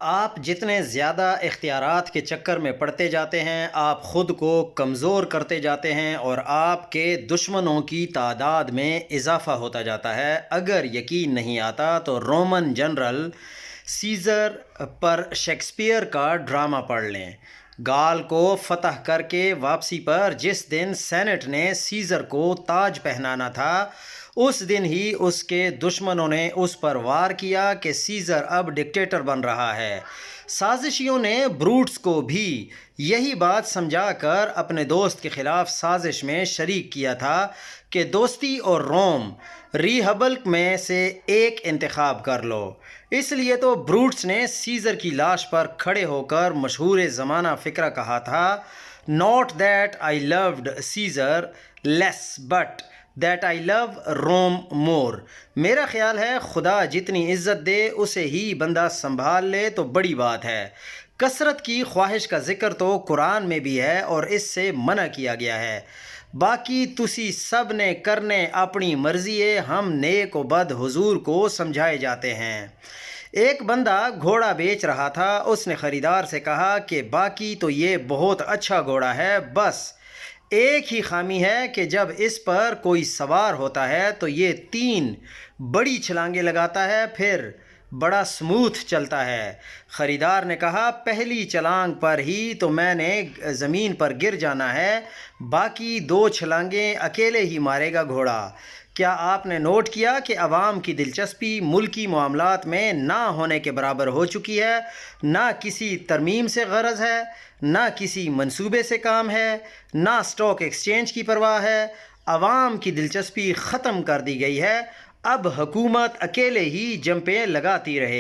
آپ جتنے زیادہ اختیارات کے چکر میں پڑتے جاتے ہیں آپ خود کو کمزور کرتے جاتے ہیں اور آپ کے دشمنوں کی تعداد میں اضافہ ہوتا جاتا ہے۔ اگر یقین نہیں آتا تو رومن جنرل سیزر پر شیکسپیئر کا ڈرامہ پڑھ لیں۔ گال کو فتح کر کے واپسی پر جس دن سینٹ نے سیزر کو تاج پہنانا تھا اس دن ہی اس کے دشمنوں نے اس پر وار کیا کہ سیزر اب ڈکٹیٹر بن رہا ہے۔ سازشیوں نے بروٹس کو بھی یہی بات سمجھا کر اپنے دوست کے خلاف سازش میں شریک کیا تھا کہ دوستی اور روم ریپبلک میں سے ایک انتخاب کر لو۔ اس لیے تو بروٹس نے سیزر کی لاش پر کھڑے ہو کر مشہور زمانہ فقرہ کہا تھا "Not that I loved Caesar less but that I love Rome more"۔ میرا خیال ہے خدا جتنی عزت دے اسے ہی بندہ سنبھال لے تو بڑی بات ہے۔ کثرت کی خواہش کا ذکر تو قرآن میں بھی ہے اور اس سے منع کیا گیا ہے۔ باقی تسی سب نے کرنے اپنی مرضی ہے، ہم نیک و بد حضور کو سمجھائے جاتے ہیں۔ ایک بندہ گھوڑا بیچ رہا تھا، اس نے خریدار سے کہا کہ باقی تو یہ بہت اچھا گھوڑا ہے، بس ایک ہی خامی ہے کہ جب اس پر کوئی سوار ہوتا ہے تو یہ 3 بڑی چھلانگیں لگاتا ہے، پھر بڑا سموتھ چلتا ہے۔ خریدار نے کہا پہلی چھلانگ پر ہی تو میں نے زمین پر گر جانا ہے، باقی 2 چھلانگیں اکیلے ہی مارے گا گھوڑا۔ کیا آپ نے نوٹ کیا کہ عوام کی دلچسپی ملکی معاملات میں نہ ہونے کے برابر ہو چکی ہے؟ نہ کسی ترمیم سے غرض ہے، نہ کسی منصوبے سے کام ہے، نہ اسٹاک ایکسچینج کی پرواہ ہے۔ عوام کی دلچسپی ختم کر دی گئی ہے، اب حکومت اکیلے ہی جمپیں لگاتی رہے۔